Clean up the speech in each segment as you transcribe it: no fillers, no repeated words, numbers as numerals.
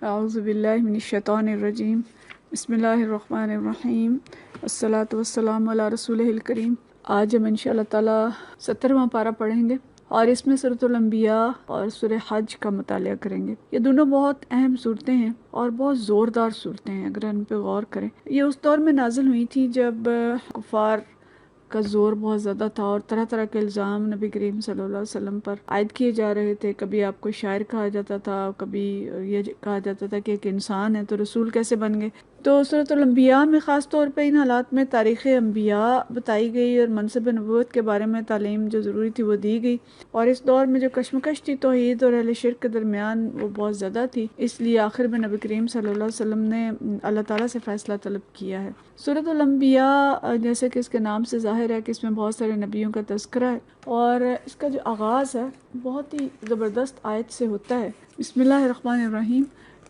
اعوذ باللہ من الشیطان الرجیم بسم اللہ الرحمن الرحیم والصلاة والسلام علی رسولہ الکریم۔ آج ہم انشاءاللہ تعالی 70واں پارہ پڑھیں گے اور اس میں سورۃ الانبیاء اور سورہ حج کا مطالعہ کریں گے۔ یہ دونوں بہت اہم صورتیں ہیں اور بہت زوردار صورتیں ہیں اگر ان پہ غور کریں۔ یہ اس دور میں نازل ہوئی تھی جب کفار کا زور بہت زیادہ تھا اور طرح طرح کے الزام نبی کریم صلی اللہ علیہ وسلم پر عائد کیے جا رہے تھے۔ کبھی آپ کو شاعر کہا جاتا تھا، کبھی یہ کہا جاتا تھا کہ ایک انسان ہے تو رسول کیسے بن گئے۔ تو سورۃ الانبیاء میں خاص طور پہ ان حالات میں تاریخ انبیاء بتائی گئی اور منصب نبوت کے بارے میں تعلیم جو ضروری تھی وہ دی گئی، اور اس دور میں جو کشمکش تھی توحید اور اہل شرک کے درمیان وہ بہت زیادہ تھی، اس لیے آخر میں نبی کریم صلی اللہ علیہ وسلم نے اللہ تعالیٰ سے فیصلہ طلب کیا ہے۔ سورۃ الانبیاء جیسے کہ اس کے نام سے ظاہر ہے کہ اس میں بہت سارے نبیوں کا تذکرہ ہے، اور اس کا جو آغاز ہے بہت ہی زبردست آیت سے ہوتا ہے۔ بسم اللہ الرحمن الرحیم۔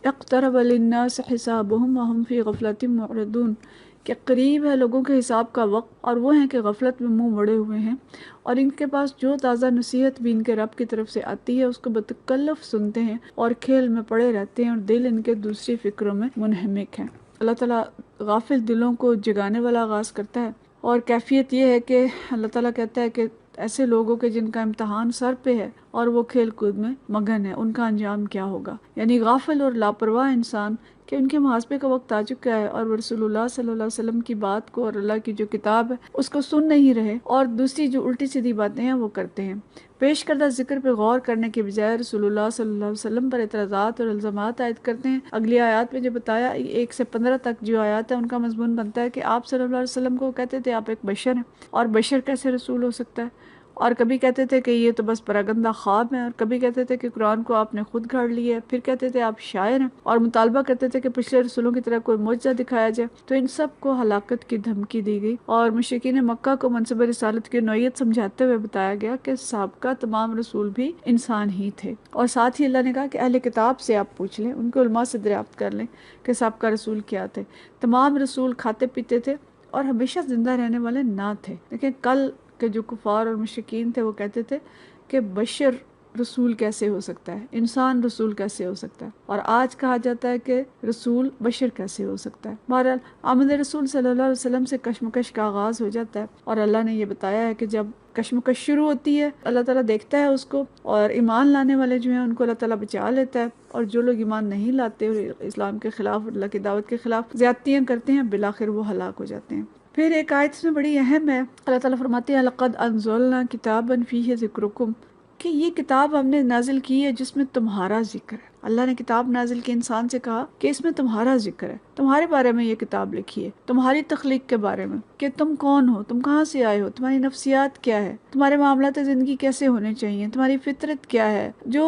اقترب للناس حسابهم وهم فی غفلۃ معرضون، کہ قریب ہے لوگوں کے حساب کا وقت اور وہ ہیں کہ غفلت میں منہ موڑے ہوئے ہیں، اور ان کے پاس جو تازہ نصیحت بھی ان کے رب کی طرف سے آتی ہے اس کو بتکلف سنتے ہیں اور کھیل میں پڑے رہتے ہیں، اور دل ان کے دوسری فکروں میں منہمک ہیں۔ اللہ تعالیٰ غافل دلوں کو جگانے والا آغاز کرتا ہے، اور کیفیت یہ ہے کہ اللہ تعالیٰ کہتا ہے کہ ایسے لوگوں کے جن کا امتحان سر پہ ہے اور وہ کھیل کود میں مگن ہے، ان کا انجام کیا ہوگا۔ یعنی غافل اور لاپرواہ انسان کہ ان کے محاسبے کا وقت آ چکا ہے اور وہ رسول اللہ صلی اللہ علیہ وسلم کی بات کو اور اللہ کی جو کتاب ہے اس کو سن نہیں رہے، اور دوسری جو الٹی سیدھی باتیں ہیں وہ کرتے ہیں۔ پیش کردہ ذکر پہ غور کرنے کے بجائے رسول اللہ صلی اللہ علیہ وسلم پر اعتراضات اور الزامات عائد کرتے ہیں۔ اگلی آیات میں جو بتایا 1 سے 15 تک جو آیات ہے ان کا مضمون بنتا ہے کہ آپ صلی اللہ علیہ وسلم کو کہتے تھے آپ ایک بشر ہیں، اور بشر کیسے رسول ہو سکتا ہے، اور کبھی کہتے تھے کہ یہ تو بس پراگندہ خواب ہیں، اور کبھی کہتے تھے کہ قرآن کو آپ نے خود گھڑ لیا ہے، پھر کہتے تھے آپ شاعر ہیں، اور مطالبہ کرتے تھے کہ پچھلے رسولوں کی طرح کوئی معجزہ دکھایا جائے۔ تو ان سب کو ہلاکت کی دھمکی دی گئی، اور مشرکین مکہ کو منصب رسالت کی نوعیت سمجھاتے ہوئے بتایا گیا کہ سابقہ تمام رسول بھی انسان ہی تھے، اور ساتھ ہی اللہ نے کہا کہ اہل کتاب سے آپ پوچھ لیں، ان کو علماء سے دریافت کر لیں کہ سابقہ رسول کیا تھے۔ تمام رسول کھاتے پیتے تھے اور ہمیشہ زندہ رہنے والے نہ تھے۔ لیکن کل کہ جو کفار اور مشرکین تھے وہ کہتے تھے کہ بشر رسول کیسے ہو سکتا ہے، انسان رسول کیسے ہو سکتا ہے، اور آج کہا جاتا ہے کہ رسول بشر کیسے ہو سکتا ہے۔ بہرحال آمد رسول صلی اللہ علیہ وسلم سے کشمکش کا آغاز ہو جاتا ہے، اور اللہ نے یہ بتایا ہے کہ جب کشمکش شروع ہوتی ہے اللہ تعالیٰ دیکھتا ہے اس کو، اور ایمان لانے والے جو ہیں ان کو اللہ تعالیٰ بچا لیتا ہے، اور جو لوگ ایمان نہیں لاتے اور اسلام کے خلاف اللہ کی دعوت کے خلاف زیادتیاں کرتے ہیں بالآخر وہ ہلاک ہو جاتے ہیں۔ پھر ایک آیت اس میں بڑی اہم ہے، اللہ تعالیٰ فرماتے ہیں لَقَدْ أَنزَلْنَا كِتَابًا فِيهِ ذِكْرُكُمْ، کہ یہ کتاب ہم نے نازل کی ہے جس میں تمہارا ذکر ہے۔ اللہ نے کتاب نازل کی انسان سے کہا کہ اس میں تمہارا ذکر ہے، تمہارے بارے میں یہ کتاب لکھی ہے، تمہاری تخلیق کے بارے میں کہ تم کون ہو، تم کہاں سے آئے ہو، تمہاری نفسیات کیا ہے، تمہارے معاملات زندگی کیسے ہونے چاہیے، تمہاری فطرت کیا ہے، جو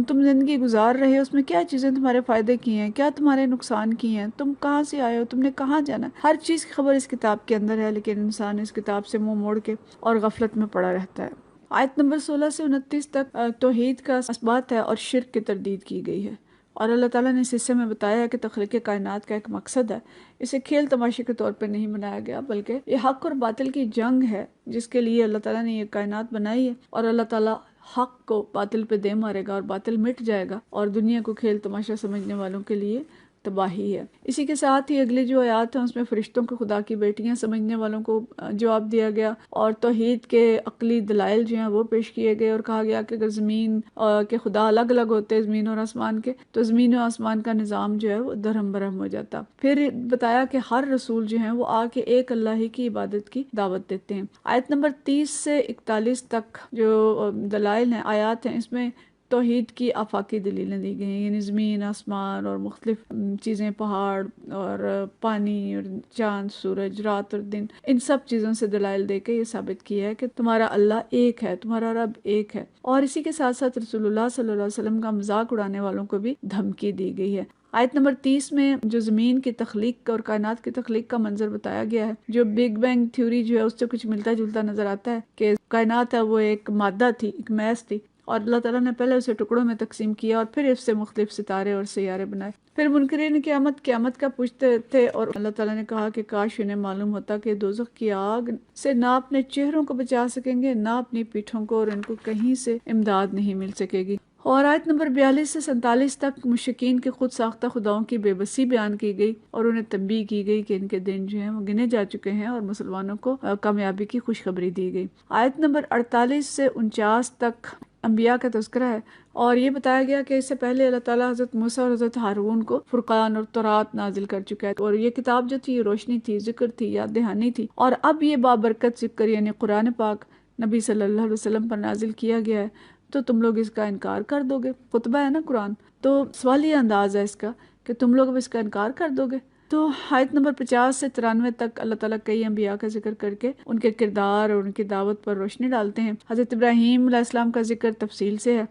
تم زندگی گزار رہے ہو اس میں کیا چیزیں تمہارے فائدے کی ہیں، کیا تمہارے نقصان کی ہیں، تم کہاں سے آئے ہو، تم نے کہاں جانا ہے، ہر چیز کی خبر اس کتاب کے اندر ہے، لیکن انسان اس کتاب سے منہ موڑ کے اور غفلت میں پڑا رہتا ہے۔ آیت نمبر 16 سے 29 تک توحید کا اثبات ہے اور شرک کی تردید کی گئی ہے، اور اللہ تعالیٰ نے اس حصے میں بتایا ہے کہ تخلیق کائنات کا ایک مقصد ہے، اسے کھیل تماشے کے طور پر نہیں بنایا گیا، بلکہ یہ حق اور باطل کی جنگ ہے جس کے لیے اللہ تعالیٰ نے یہ کائنات بنائی ہے، اور اللہ تعالیٰ حق کو باطل پہ دے مارے گا اور باطل مٹ جائے گا، اور دنیا کو کھیل تماشا سمجھنے والوں کے لیے تباہی ہے۔ اسی کے ساتھ ہی اگلی جو آیات ہیں اس میں فرشتوں کو خدا کی بیٹیاں سمجھنے والوں کو جواب دیا گیا، اور توحید کے عقلی دلائل جو ہیں وہ پیش کیے گئے، اور کہا گیا کہ اگر زمین کے خدا الگ الگ ہوتے زمین اور آسمان کے تو زمین و آسمان کا نظام جو ہے وہ درہم برہم ہو جاتا۔ پھر بتایا کہ ہر رسول جو ہیں وہ آ کے ایک اللہ ہی کی عبادت کی دعوت دیتے ہیں۔ آیت نمبر 30 سے 41 تک جو دلائل ہیں آیات ہیں اس میں توحید کی آفاقی دلیلیں دی گئی ہیں، یعنی زمین آسمان اور مختلف چیزیں، پہاڑ اور پانی اور چاند سورج، رات اور دن، ان سب چیزوں سے دلائل دے کے یہ ثابت کیا ہے کہ تمہارا اللہ ایک ہے، تمہارا رب ایک ہے، اور اسی کے ساتھ ساتھ رسول اللہ صلی اللہ علیہ وسلم کا مذاق اڑانے والوں کو بھی دھمکی دی گئی ہے۔ آیت نمبر 30 میں جو زمین کی تخلیق اور کائنات کی تخلیق کا منظر بتایا گیا ہے، جو بگ بینگ تھیوری جو ہے اس سے کچھ ملتا جلتا نظر آتا ہے کہ کائنات ہے وہ ایک مادہ تھی، ایک میس تھی، اور اللہ تعالیٰ نے پہلے اسے ٹکڑوں میں تقسیم کیا اور پھر اس سے مختلف ستارے اور سیارے بنائے۔ پھر منکرین قیامت کا پوچھتے تھے، اور اللہ تعالیٰ نے کہا کہ کاش انہیں معلوم ہوتا کہ دوزخ کی آگ سے نہ اپنے چہروں کو بچا سکیں گے، نہ اپنی پیٹھوں کو، اور ان کو کہیں سے امداد نہیں مل سکے گی۔ اور آیت نمبر 42 سے 47 تک مشرکین کے خود ساختہ خداؤں کی بے بسی بیان کی گئی اور انہیں تنبیہ کی گئی کہ ان کے دن جو ہیں وہ گنے جا چکے ہیں اور مسلمانوں کو کامیابی کی خوشخبری دی گئی۔ آیت نمبر 48 سے 49 تک انبیاء کا تذکرہ ہے، اور یہ بتایا گیا کہ اس سے پہلے اللہ تعالیٰ حضرت موسیٰ اور حضرت ہارون کو فرقان اور تورات نازل کر چکا ہے، اور یہ کتاب جو تھی یہ روشنی تھی، ذکر تھی، یاد دہانی تھی، اور اب یہ بابرکت ذکر یعنی قرآن پاک نبی صلی اللہ علیہ وسلم پر نازل کیا گیا ہے، تو تم لوگ اس کا انکار کر دو گے۔ خطبہ ہے نا قرآن، تو سوالیہ انداز ہے اس کا کہ تم لوگ اب اس کا انکار کر دو گے۔ تو آیت نمبر 50 سے 93 تک اللہ تعالیٰ کئی انبیاء کا ذکر کر کے ان کے کردار اور ان کی دعوت پر روشنی ڈالتے ہیں۔ حضرت ابراہیم علیہ السلام کا ذکر تفصیل سے ہے،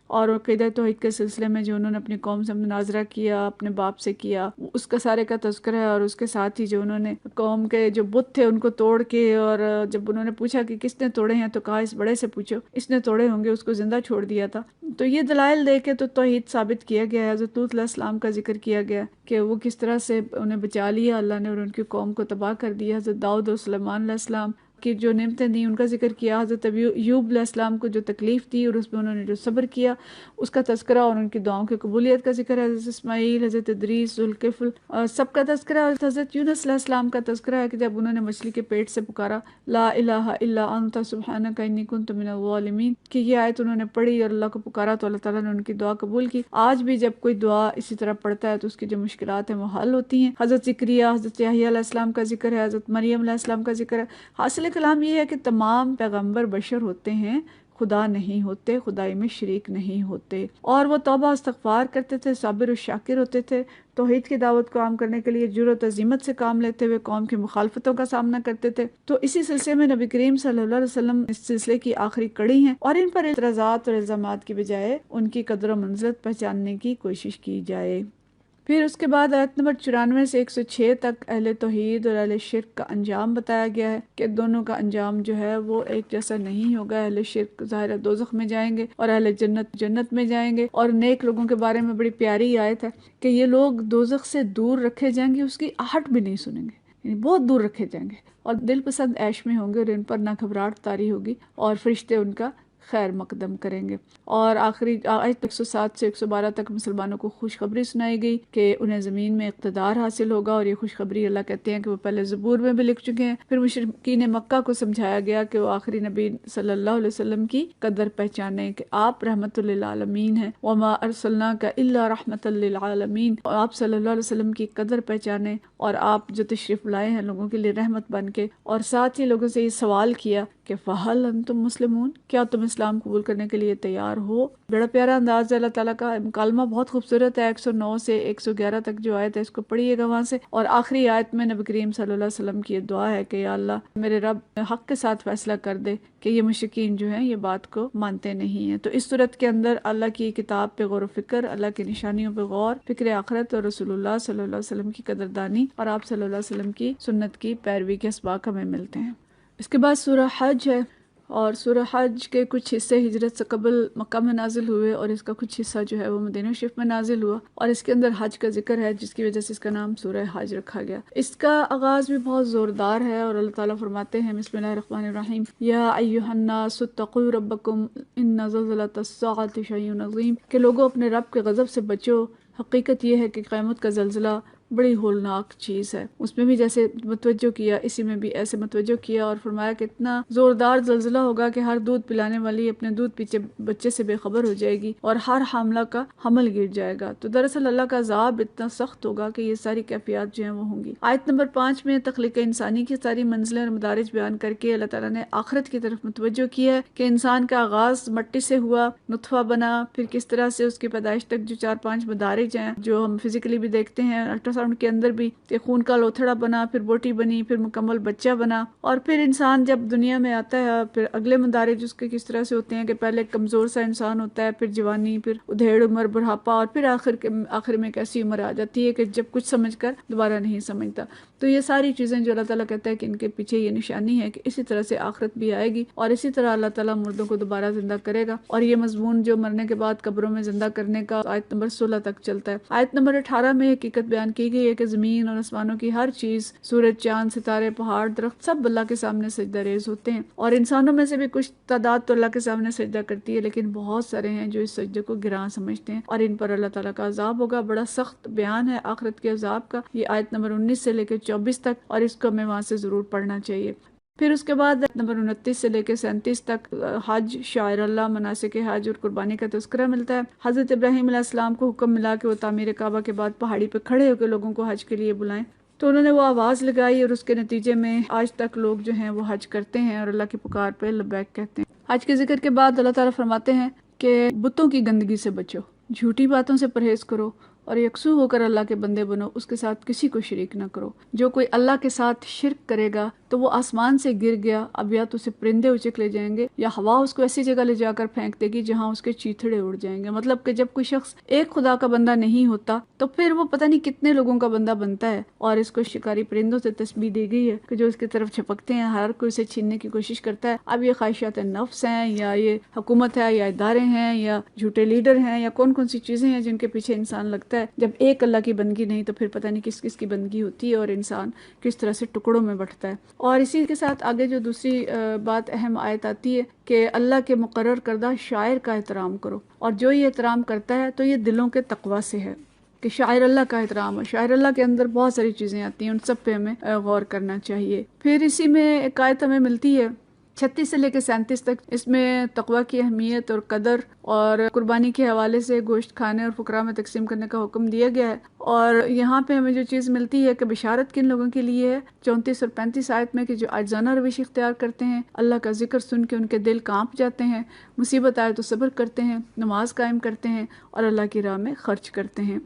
اور عقیدہ توحید کے سلسلے میں جو انہوں نے اپنی قوم سے مناظرہ کیا، اپنے باپ سے کیا، اس کا سارے کا تذکرہ ہے، اور اس کے ساتھ ہی جو انہوں نے قوم کے جو بت تھے ان کو توڑ کے، اور جب انہوں نے پوچھا کہ کس نے توڑے ہیں تو کہا اس بڑے سے پوچھو، اس نے توڑے ہوں گے، اس کو زندہ چھوڑ دیا تھا۔ تو یہ دلائل دے کے تو توحید ثابت کیا گیا ہے۔ حضرت لوط علیہ السلام کا ذکر کیا گیا کہ وہ کس طرح سے انہیں بچا لیا اللہ نے اور ان کی قوم کو تباہ کر دیا۔ حضرت داؤد اور سلیمان علیہ السلام کی جو نعمتیں دیں ان کا ذکر کیا۔ حضرت ایوب علیہ السلام کو جو تکلیف دی اور اس میں انہوں نے جو صبر کیا اس کا تذکرہ، اور ان کی دعاؤں کی قبولیت کا ذکر ہے۔ حضرت اسماعیل، حضرت ادریس، ذوالکفل سب کا تذکرہ ہے۔ حضرت یونس علیہ السلام کا تذکرہ ہے کہ جب انہوں نے مچھلی کے پیٹ سے پکارا لا الہ الا انت سبحانک انی کنت من الظالمین، کہ یہ آیت انہوں نے پڑھی اور اللہ کو پکارا تو اللہ تعالیٰ نے ان کی دعا قبول کی۔ آج بھی جب کوئی دعا اسی طرح پڑھتا ہے تو اس کی جو مشکلات ہیں وہ حل ہوتی ہیں۔ حضرت زکریا، حضرت یحییٰ علیہ السلام کا ذکر ہے، حضرت مریم علیہ السلام کا ذکر ہے۔ حاصل کلام یہ ہے کہ تمام پیغمبر بشر ہوتے ہیں، خدا نہیں ہوتے، خدائی میں شریک نہیں ہوتے، اور وہ توبہ استغفار کرتے تھے، صابر و شاکر ہوتے تھے، توحید کی دعوت کو عام کرنے کے لیے جرأت عزیمت سے کام لیتے ہوئے قوم کی مخالفتوں کا سامنا کرتے تھے۔ تو اسی سلسلے میں نبی کریم صلی اللہ علیہ وسلم اس سلسلے کی آخری کڑی ہیں، اور ان پر اعتراضات اور الزامات کی بجائے ان کی قدر و منزلت پہچاننے کی کوشش کی جائے۔ پھر اس کے بعد آیت نمبر 94 سے 106 تک اہل توحید اور اہل شرک کا انجام بتایا گیا ہے کہ دونوں کا انجام جو ہے وہ ایک جیسا نہیں ہوگا۔ اہل شرک ظاہر دوزخ میں جائیں گے اور اہل جنت جنت میں جائیں گے، اور نیک لوگوں کے بارے میں بڑی پیاری آیت ہے کہ یہ لوگ دوزخ سے دور رکھے جائیں گے، اس کی آہٹ بھی نہیں سنیں گے، یعنی بہت دور رکھے جائیں گے، اور دل پسند عیش میں ہوں گے، اور ان پر نہ گھبراہٹ طاری ہوگی، اور فرشتے ان کا خیر مقدم کریں گے۔ اور آخری آیت 107 سے 112 تک مسلمانوں کو خوشخبری سنائی گئی کہ انہیں زمین میں اقتدار حاصل ہوگا، اور یہ خوشخبری اللہ کہتے ہیں کہ وہ پہلے زبور میں بھی لکھ چکے ہیں۔ پھر مشرکین مکہ کو سمجھایا گیا کہ وہ آخری نبی صلی اللہ علیہ وسلم کی قدر پہچانیں کہ آپ رحمت للعالمین ہیں، وما ارسلناک الا رحمت للعالمین، اور آپ صلی اللہ علیہ وسلم کی قدر پہچانیں، اور آپ جو تشریف لائے ہیں لوگوں کے لیے رحمت بن کے۔ اور ساتھ ہی لوگوں سے یہ سوال کیا کہ فَهَلْ أَنْتُمْ مسلمون، کیا تم اسلام قبول کرنے کے لیے تیار ہو؟ بڑا پیارا انداز ہے اللہ تعالیٰ کا، مکالمہ بہت خوبصورت ہے۔ 109 سے 111 تک جو آیت ہے اس کو پڑھیے گا وہاں سے، اور آخری آیت میں نبی کریم صلی اللہ علیہ وسلم کی یہ دعا ہے کہ یا اللہ میرے رب حق کے ساتھ فیصلہ کر دے کہ یہ مشرکین جو ہیں یہ بات کو مانتے نہیں ہیں۔ تو اس صورت کے اندر اللہ کی کتاب پہ غور و فکر، اللہ کی نشانیوں پہ غور، فکر آخرت اور رسول اللہ صلی اللہ علیہ وسلم کی قدردانی اور آپ صلی اللہ علیہ وسلم کی سنت کی پیروی کے اسباق ہمیں ملتے ہیں۔ اس کے بعد سورہ حج ہے، اور سورہ حج کے کچھ حصے ہجرت سے قبل مکہ میں نازل ہوئے، اور اس کا کچھ حصہ جو ہے وہ مدینہ شریف میں نازل ہوا، اور اس کے اندر حج کا ذکر ہے جس کی وجہ سے اس کا نام سورہ حج رکھا گیا۔ اس کا آغاز بھی بہت زوردار ہے، اور اللہ تعالیٰ فرماتے ہیں بسم اللہ الرحمن الرحیم یا ایھا الناس اتقوا ربکم ان زلزلۃ الساعۃ شیء عظیم، کہ لوگوں اپنے رب کے غضب سے بچو، حقیقت یہ ہے کہ قیامت کا زلزلہ بڑی ہولناک چیز ہے۔ اس میں بھی جیسے متوجہ کیا، اسی میں بھی ایسے متوجہ کیا، اور فرمایا کہ اتنا زوردار زلزلہ ہوگا کہ ہر دودھ پلانے والی اپنے دودھ پیچھے بچے سے بے خبر ہو جائے گی، اور ہر حاملہ کا حمل گر جائے گا۔ تو دراصل اللہ کا عذاب اتنا سخت ہوگا کہ یہ ساری کیفیات جو ہیں وہ ہوں گی۔ آیت نمبر 5 میں تخلیق انسانی کی ساری منزلیں اور مدارج بیان کر کے اللہ تعالیٰ نے آخرت کی طرف متوجہ کیا ہے کہ انسان کا آغاز مٹی سے ہوا، نطفہ بنا، پھر کس طرح سے اس کی پیدائش تک جو 4-5 مدارج ہیں جو ہم فزیکلی بھی دیکھتے ہیں، الٹرا ساؤنڈ کے اندر بھی، کہ خون کا لوتھڑا بنا، پھر بوٹی بنی، پھر مکمل بچہ بنا، اور پھر انسان جب دنیا میں آتا ہے پھر اگلے مدارج اس کے کس طرح سے ہوتے ہیں کہ پہلے کمزور سا انسان ہوتا ہے، پھر جوانی، پھر ادھیڑ عمر، بڑھاپا، اور پھر آخر میں ایک ایسی عمر آ جاتی ہے کہ جب کچھ سمجھ کر دوبارہ نہیں سمجھتا۔ تو یہ ساری چیزیں جو اللہ تعالیٰ کہتا ہے کہ ان کے پیچھے یہ نشانی ہے کہ اسی طرح سے آخرت بھی آئے گی، اور اسی طرح اللہ تعالیٰ مردوں کو دوبارہ زندہ کرے گا۔ اور یہ مضمون جو مرنے کے بعد قبروں میں زندہ کرنے کا آیت نمبر 16 تک چلتا ہے۔ آیت نمبر 18 میں حقیقت بیان کی دی گئی ہے کہ زمین اور آسمانوں کی ہر چیز، سورج، چاند، ستارے، پہاڑ، درخت، سب اللہ کے سامنے سجدہ ریز ہوتے ہیں، اور انسانوں میں سے بھی کچھ تعداد تو اللہ کے سامنے سجدہ کرتی ہے، لیکن بہت سارے ہیں جو اس سجدے کو گراں سمجھتے ہیں، اور ان پر اللہ تعالیٰ کا عذاب ہوگا۔ بڑا سخت بیان ہے آخرت کے عذاب کا، یہ آیت نمبر 19 سے لے کے 24 تک، اور اس کو ہمیں وہاں سے ضرور پڑھنا چاہیے۔ پھر اس کے بعد نمبر 29 سے لے کے 37 تک حج، شاعر اللہ، مناسک حج اور قربانی کا تذکرہ ملتا ہے۔ حضرت ابراہیم علیہ السلام کو حکم ملا کہ وہ تعمیر کعبہ کے بعد پہاڑی پہ کھڑے ہو کے لوگوں کو حج کے لیے بلائیں، تو انہوں نے وہ آواز لگائی، اور اس کے نتیجے میں آج تک لوگ جو ہیں وہ حج کرتے ہیں اور اللہ کی پکار پہ لبیک کہتے ہیں۔ حج کے ذکر کے بعد اللہ تعالیٰ فرماتے ہیں کہ بتوں کی گندگی سے بچو، جھوٹی باتوں سے پرہیز کرو، اور یکسو ہو کر اللہ کے بندے بنو، اس کے ساتھ کسی کو شریک نہ کرو۔ جو کوئی اللہ کے ساتھ شرک کرے گا تو وہ آسمان سے گر گیا، اب یا تو اسے پرندے اچک لے جائیں گے یا ہوا اس کو ایسی جگہ لے جا کر پھینک دے گی جہاں اس کے چیتھڑے اڑ جائیں گے۔ مطلب کہ جب کوئی شخص ایک خدا کا بندہ نہیں ہوتا تو پھر وہ پتہ نہیں کتنے لوگوں کا بندہ بنتا ہے، اور اس کو شکاری پرندوں سے تسبیح دی گئی ہے کہ جو اس کی طرف چھپکتے ہیں، ہر کوئی اسے چھیننے کی کوشش کرتا ہے۔ اب یہ خواہشات نفس ہیں، یا یہ حکومت ہے، یا ادارے ہیں، یا جھوٹے لیڈر ہیں، یا کون کون سی چیزیں ہیں جن کے پیچھے انسان لگتا ہے۔ جب ایک اللہ کی بندگی نہیں تو پھر پتہ نہیں کس کس کی بندگی ہوتی ہے، اور انسان کس طرح سے ٹکڑوں میں بٹتا ہے۔ اور اسی کے ساتھ آگے جو دوسری بات اہم آیت آتی ہے کہ اللہ کے مقرر کردہ شاعر کا احترام کرو، اور جو یہ احترام کرتا ہے تو یہ دلوں کے تقوی سے ہے کہ شاعر اللہ کا احترام ہے۔ شاعر اللہ کے اندر بہت ساری چیزیں آتی ہیں، ان سب پہ ہمیں غور کرنا چاہیے۔ پھر اسی میں ایک آیت ہمیں ملتی ہے 36 سے لے کے 37 تک، اس میں تقوی کی اہمیت اور قدر اور قربانی کے حوالے سے گوشت کھانے اور فقراء میں تقسیم کرنے کا حکم دیا گیا ہے۔ اور یہاں پہ ہمیں جو چیز ملتی ہے کہ بشارت کن لوگوں کے لیے ہے 34 اور 35 آیت میں، کہ جو عاجزانہ روش اختیار کرتے ہیں، اللہ کا ذکر سن کے ان کے دل کانپ جاتے ہیں، مصیبت آئے تو صبر کرتے ہیں، نماز قائم کرتے ہیں، اور اللہ کی راہ میں خرچ کرتے ہیں۔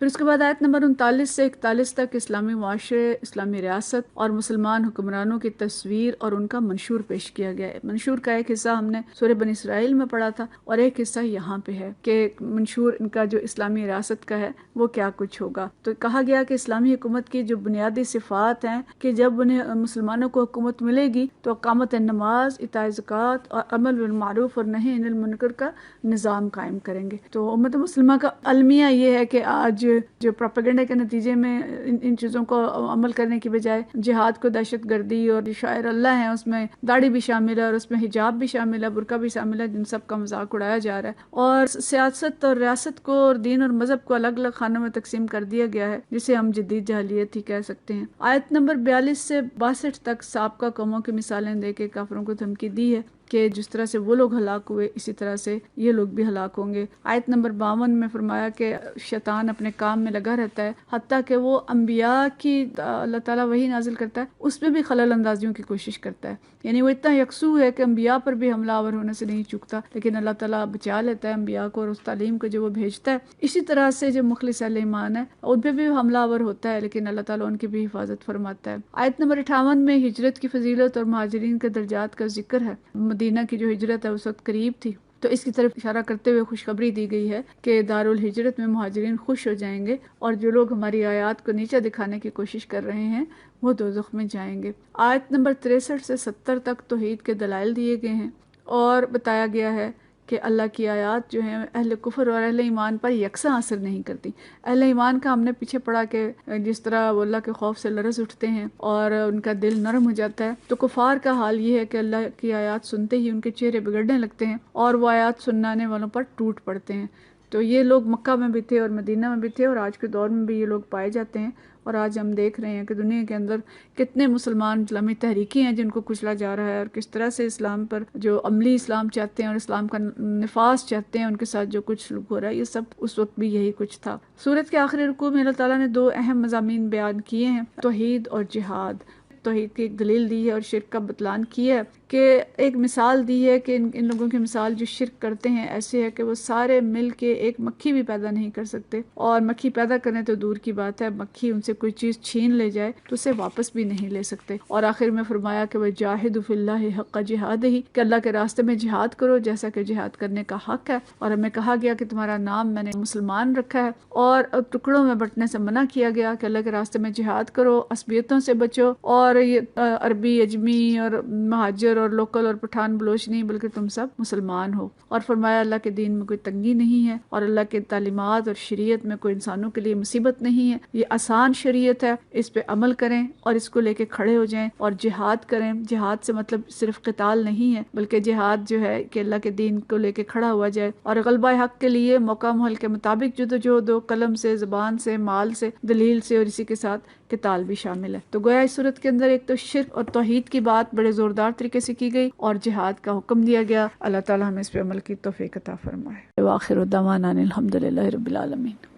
پھر اس کے بعد آیت نمبر 39 سے 41 تک اسلامی معاشرے، اسلامی ریاست اور مسلمان حکمرانوں کی تصویر اور ان کا منشور پیش کیا گیا ہے۔ منشور کا ایک حصہ ہم نے سورہ بنی اسرائیل میں پڑھا تھا، اور ایک حصہ یہاں پہ ہے کہ منشور ان کا جو اسلامی ریاست کا ہے وہ کیا کچھ ہوگا۔ تو کہا گیا کہ اسلامی حکومت کی جو بنیادی صفات ہیں کہ جب انہیں مسلمانوں کو حکومت ملے گی تو اقامت نماز، اطاعت زکوٰۃ اور امر بالمعروف اور نہی عن المنکر کا نظام قائم کریں گے۔ تو امت مسلمہ کا المیہ یہ ہے کہ آج جو پروپیگنڈا کے نتیجے میں ان چیزوں کو عمل کرنے کی بجائے جہاد کو دہشت گردی اور شاعر اللہ ہیں، اس میں داڑھی بھی شامل ہے، اور اس میں حجاب بھی شامل ہے، برقع بھی شامل ہے، جن سب کا مذاق اڑایا جا رہا ہے، اور سیاست اور ریاست کو اور دین اور مذہب کو الگ الگ خانوں میں تقسیم کر دیا گیا ہے، جسے ہم جدید جاہلیت ہی کہہ سکتے ہیں۔ آیت نمبر 42 سے 62 تک سابقہ قوموں کی مثالیں دے کے کافروں کو دھمکی دی ہے کہ جس طرح سے وہ لوگ ہلاک ہوئے اسی طرح سے یہ لوگ بھی ہلاک ہوں گے۔ آیت نمبر 52 میں فرمایا کہ شیطان اپنے کام میں لگا رہتا ہے، حتیٰ کہ وہ انبیاء کی اللہ تعالیٰ وحی نازل کرتا ہے اس میں بھی خلل اندازیوں کی کوشش کرتا ہے، یعنی وہ اتنا یکسو ہے کہ انبیاء پر بھی حملہ آور ہونے سے نہیں چکتا، لیکن اللہ تعالیٰ بچا لیتا ہے انبیاء کو اور اس تعلیم کو جو وہ بھیجتا ہے۔ اسی طرح سے جو مخلص اہل ایمان ہے ان پہ بھی حملہ آور ہوتا ہے، لیکن اللہ تعالیٰ ان کی بھی حفاظت فرماتا ہے۔ آیت نمبر 58 میں ہجرت کی فضیلت اور مہاجرین کے درجات کا ذکر ہے۔ مدینہ کی جو ہجرت ہے اس وقت قریب تھی، تو اس کی طرف اشارہ کرتے ہوئے خوشخبری دی گئی ہے کہ دارالہجرت میں مہاجرین خوش ہو جائیں گے، اور جو لوگ ہماری آیات کو نیچا دکھانے کی کوشش کر رہے ہیں وہ دوزخ میں جائیں گے۔ آیت نمبر 63 سے 70 تک توحید کے دلائل دیے گئے ہیں، اور بتایا گیا ہے کہ اللہ کی آیات جو ہیں اہل کفر اور اہل ایمان پر یکساں اثر نہیں کرتی۔ اہل ایمان کا ہم نے پیچھے پڑھا کہ جس طرح وہ اللہ کے خوف سے لرز اٹھتے ہیں اور ان کا دل نرم ہو جاتا ہے، تو کفار کا حال یہ ہے کہ اللہ کی آیات سنتے ہی ان کے چہرے بگڑنے لگتے ہیں اور وہ آیات سنانے والوں پر ٹوٹ پڑتے ہیں۔ تو یہ لوگ مکہ میں بھی تھے اور مدینہ میں بھی تھے، اور آج کے دور میں بھی یہ لوگ پائے جاتے ہیں، اور آج ہم دیکھ رہے ہیں کہ دنیا کے اندر کتنے مسلمان اسلامی تحریکی ہیں جن کو کچلا جا رہا ہے، اور کس طرح سے اسلام پر جو عملی اسلام چاہتے ہیں اور اسلام کا نفاذ چاہتے ہیں ان کے ساتھ جو کچھ سلوک ہو رہا ہے، یہ سب اس وقت بھی یہی کچھ تھا۔ سورت کے آخری رکوع میں اللہ تعالیٰ نے 2 اہم مضامین بیان کیے ہیں، توحید اور جہاد۔ توحید کی ایک دلیل دی ہے اور شرک کا بطلان کیا ہے، کہ ایک مثال دی ہے کہ ان لوگوں کی مثال جو شرک کرتے ہیں ایسے ہے کہ وہ سارے مل کے ایک مکھی بھی پیدا نہیں کر سکتے، اور مکھی پیدا کرنے تو دور کی بات ہے، مکھی ان سے کوئی چیز چھین لے جائے تو اسے واپس بھی نہیں لے سکتے۔ اور آخر میں فرمایا کہ وَجَاهِدُوا فِي اللَّهِ حَقَّ جِهَادِهِ، کہ اللہ کے راستے میں جہاد کرو جیسا کہ جہاد کرنے کا حق ہے، اور ہمیں کہا گیا کہ تمہارا نام میں نے مسلمان رکھا ہے، اور ٹکڑوں میں بٹنے سے منع کیا گیا کہ اللہ کے راستے میں جہاد کرو، عصبیتوں سے بچو، اور یہ عربی، اجمی اور مہاجر اور لوکل اور پٹھان بلوچ نہیں، بلکہ تم سب مسلمان ہو. اور فرمایا اللہ کے دین میں کوئی تنگی نہیں ہے اور اللہ کے تعلیمات اور شریعت میں کوئی انسانوں کے لیے مصیبت نہیں ہے. یہ آسان شریعت ہے، اس پہ عمل کریں اور اس کو لے کے کھڑے ہو جائیں اور جہاد کریں. جہاد سے مطلب صرف قتال نہیں ہے، بلکہ جہاد جو ہے کہ اللہ کے دین کو لے کے کھڑا ہوا جائے اور غلبہ حق کے لیے موقع محل کے مطابق جدوجہد ہو، قلم سے، زبان سے، مال سے، دلیل سے، اور اسی کے ساتھ قتال بھی شامل ہے. تو گویا اس صورت کے اندر ایک تو شرک اور توحید کی بات بڑے زوردار طریقے سے کی گئی اور جہاد کا حکم دیا گیا. اللہ تعالی ہمیں اس پہ عمل کی توفیق عطا فرمائے. وآخر دعوانا الحمدللہ رب العالمین.